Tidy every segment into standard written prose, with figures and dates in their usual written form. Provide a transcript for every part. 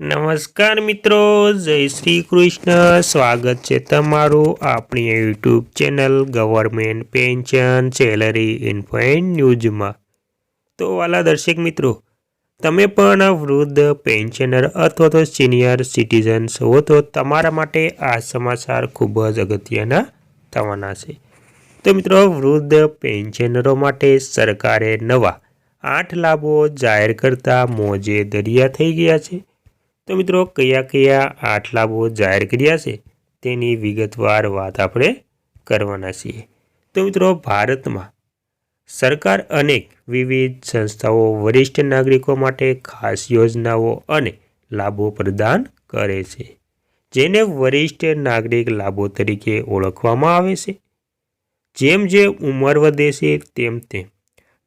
નમસ્કાર મિત્રો, જય શ્રી કૃષ્ણ. સ્વાગત છે તમારું આપણી YouTube channel government pension salary info and ન્યૂઝમાં. તો વાલા દર્શક મિત્રો, તમે પણ વૃદ્ધ પેન્શનર અથવા તો સિનિયર સિટીઝન્સ હો તો તમારા માટે આ સમાચાર ખૂબ જ અગત્યના થવાના છે. તો મિત્રો, વૃદ્ધ પેન્શનરો માટે સરકારે નવા 8 લાભો જાહેર કરતા મોજે દરિયા થઈ ગયા છે. તો મિત્રો, કયા 8 લાભો જાહેર કર્યા છે તેની વિગતવાર વાત આપણે કરવાના છીએ. તો મિત્રો, ભારતમાં સરકાર અનેક વિવિધ સંસ્થાઓ વરિષ્ઠ નાગરિકો માટે ખાસ યોજનાઓ અને લાભો પ્રદાન કરે છે, જેને વરિષ્ઠ નાગરિક લાભો તરીકે ઓળખવામાં આવે છે. જેમ જેમ ઉંમર વધે છે તેમ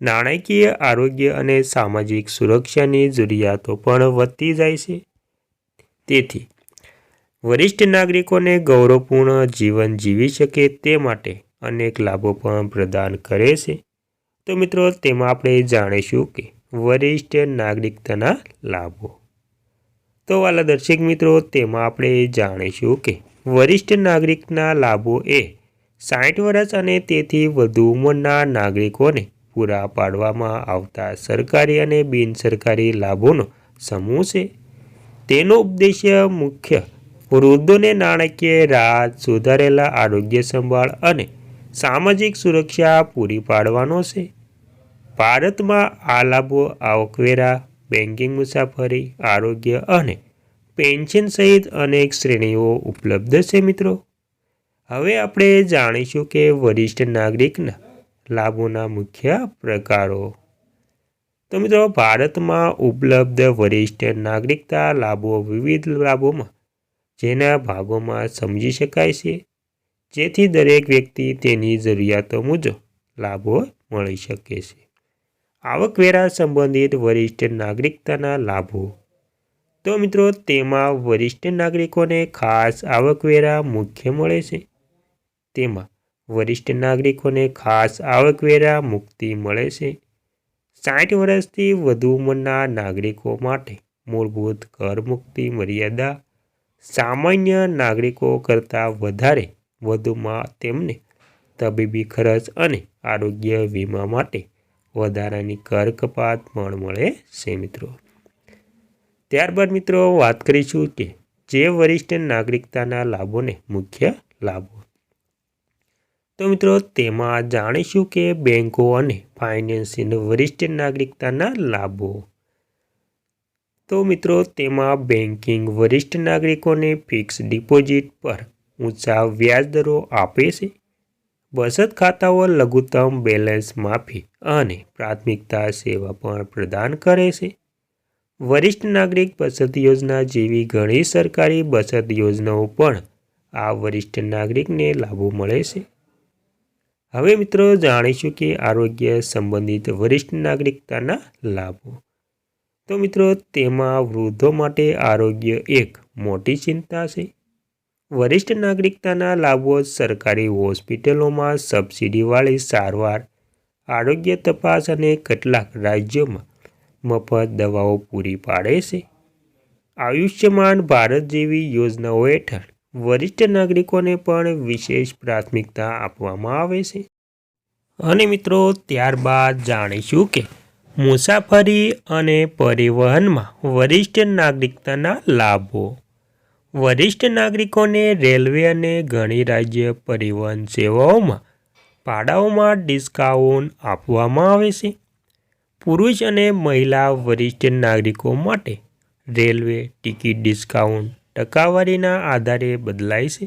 નાણાકીય, આરોગ્ય અને સામાજિક સુરક્ષાની જરૂરિયાતો પણ વધતી જાય છે. તેથી વરિષ્ઠ નાગરિકોને ગૌરવપૂર્ણ જીવન જીવી શકે તે માટે અનેક લાભો પણ પ્રદાન કરે છે. તો મિત્રો, તેમાં આપણે જાણીશું કે વરિષ્ઠ નાગરિકતાના લાભો. તો વાલા દર્શક મિત્રો, તેમાં આપણે જાણીશું કે વરિષ્ઠ નાગરિકના લાભો એ 60 વર્ષ અને તેથી વધુ ઉંમરના નાગરિકોને પૂરા પાડવામાં આવતા સરકારી અને બિનસરકારી લાભોનો સમૂહ છે. તેનો ઉદ્દેશ્ય મુખ્ય વૃદ્ધોને નાણાકીય રાહત, સુધારેલા આરોગ્ય સંભાળ અને સામાજિક સુરક્ષા પૂરી પાડવાનો છે. ભારતમાં આ લાભો આવકવેરા, બેન્કિંગ, મુસાફરી, આરોગ્ય અને પેન્શન સહિત અનેક શ્રેણીઓ ઉપલબ્ધ છે. મિત્રો, હવે આપણે જાણીશું કે વરિષ્ઠ નાગરિકના લાભોના મુખ્ય પ્રકારો. તો મિત્રો, ભારતમાં ઉપલબ્ધ વરિષ્ઠ નાગરિકતા લાભો વિવિધ લાભોમાં જેના ભાગોમાં સમજી શકાય છે, જેથી દરેક વ્યક્તિ તેની જરૂરિયાતો મુજબ લાભો મળી શકે છે. આવકવેરા સંબંધિત વરિષ્ઠ નાગરિકતાના લાભો. તો મિત્રો, તેમાં વરિષ્ઠ નાગરિકોને ખાસ આવકવેરા મુખ્ય મળે છે. તેમાં વરિષ્ઠ નાગરિકોને ખાસ આવકવેરા મુક્તિ મળે છે. 60 વર્ષથી વધુ ઉંમરના નાગરિકો માટે મૂળભૂત કર મુક્તિ મર્યાદા સામાન્ય નાગરિકો કરતાં વધારે, વધુમાં તેમને તબીબી ખર્ચ અને આરોગ્ય વીમા માટે વધારાની કર કપાત પણ મળે છે. મિત્રો, ત્યારબાદ મિત્રો વાત કરીશું કે જે વરિષ્ઠ નાગરિકતાના લાભોને મુખ્ય લાભો. તો મિત્રો, તેમાં જાણીશું કે બેંકો અને ફાઇનાન્સિયલ વરિષ્ઠ નાગરિકતાના લાભો. તો મિત્રો, તેમાં બેન્કિંગ વરિષ્ઠ નાગરિકોને ફિક્સ ડિપોઝિટ પર ઊંચા વ્યાજ દરો આપે છે. બચત ખાતાઓ, લઘુત્તમ બેલેન્સ માફી અને પ્રાથમિકતા સેવા પણ પ્રદાન કરે છે. વરિષ્ઠ નાગરિક બચત યોજના જેવી ઘણી સરકારી બચત યોજનાઓ પણ આ વરિષ્ઠ નાગરિકને લાભો મળે છે. હવે મિત્રો, જાણીશું કે આરોગ્ય સંબંધિત વરિષ્ઠ નાગરિકતાના લાભો. તો મિત્રો, તેમાં વૃદ્ધો માટે આરોગ્ય એક મોટી ચિંતા છે. વરિષ્ઠ નાગરિકતાના લાભો સરકારી હોસ્પિટલોમાં સબસિડીવાળી સારવાર, આરોગ્ય તપાસ અને કેટલાક રાજ્યોમાં મફત દવાઓ પૂરી પાડે છે. આયુષ્યમાન ભારત જેવી યોજનાઓ હેઠળ વરિષ્ઠ નાગરિકોને પણ વિશેષ પ્રાથમિકતા આપવામાં આવે છે. અને મિત્રો, ત્યારબાદ જાણીશું કે મુસાફરી અને પરિવહનમાં વરિષ્ઠ નાગરિકતાના લાભો. વરિષ્ઠ નાગરિકોને રેલવે અને ઘણી રાજ્ય પરિવહન સેવાઓમાં ભાડાઓમાં ડિસ્કાઉન્ટ આપવામાં આવે છે. પુરુષ અને મહિલા વરિષ્ઠ નાગરિકો માટે રેલવે ટિકિટ ડિસ્કાઉન્ટ ટકાવારીના આધારે બદલાય છે,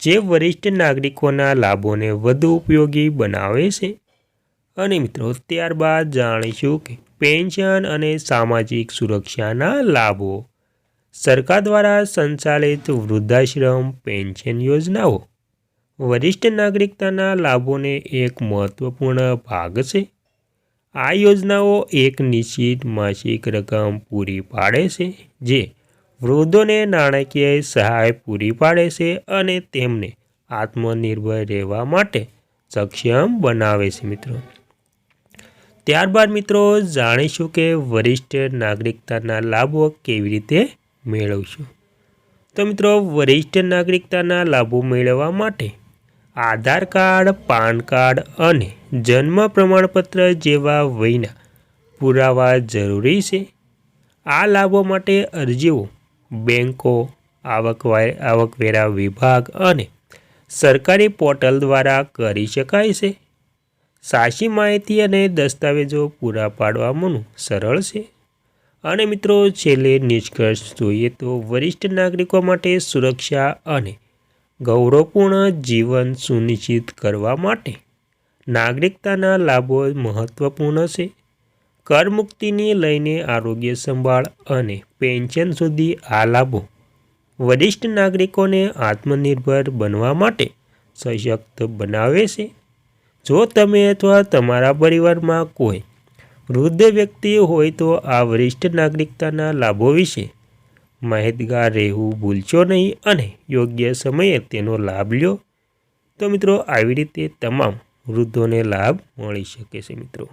જે વરિષ્ઠ નાગરિકોના લાભોને વધુ ઉપયોગી બનાવે છે. અને મિત્રો, ત્યારબાદ જાણીશું કે પેન્શન અને સામાજિક સુરક્ષાના લાભો. સરકાર દ્વારા સંચાલિત વૃદ્ધાશ્રમ પેન્શન યોજનાઓ વરિષ્ઠ નાગરિકતાના લાભોને એક મહત્વપૂર્ણ ભાગ છે. આ યોજનાઓ એક નિશ્ચિત માસિક રકમ પૂરી પાડે છે, જે વૃદ્ધોને નાણાકીય સહાય પૂરી પાડે છે અને તેમને આત્મનિર્ભર રહેવા માટે સક્ષમ બનાવે છે. મિત્રો, ત્યારબાદ મિત્રો જાણીશું કે વરિષ્ઠ નાગરિકતાના લાભો કેવી રીતે મેળવશો। તો મિત્રો, વરિષ્ઠ નાગરિકતાના લાભો મેળવવા માટે આધાર કાર્ડ, પાન કાર્ડ અને જન્મ પ્રમાણપત્ર જેવા વયના પુરાવા જરૂરી છે। આ લાભો માટે અરજીઓ બેંકો, આવકવેરા વિભાગ અને સરકારી પોર્ટલ દ્વારા કરી શકાય છે। સાચી માહિતી અને દસ્તાવેજો પૂરા પાડવાનું સરળ છે। અને મિત્રો, છેલ્લે નિષ્કર્ષ જોઈએ તો વરિષ્ઠ નાગરિકો માટે સુરક્ષા અને ગૌરવપૂર્ણ જીવન સુનિશ્ચિત કરવા માટે નાગરિકતાના લાભો મહત્વપૂર્ણ છે। કરમુક્તિની લઈને આરોગ્ય સંભાળ અને પેન્શન સુધી આ લાભો વરિષ્ઠ નાગરિકોને આત્મનિર્ભર બનવા માટે સશક્ત બનાવે છે। જો તમે અથવા તમારા પરિવારમાં કોઈ વૃદ્ધ વ્યક્તિ હોય તો આ વરિષ્ઠ નાગરિકતાના લાભો વિશે માહિતગાર રહેવું ભૂલશો નહીં અને યોગ્ય સમયે તેનો લાભ લો। તો મિત્રો, આવી રીતે તમામ વૃદ્ધોને લાભ મળી શકે છે મિત્રો।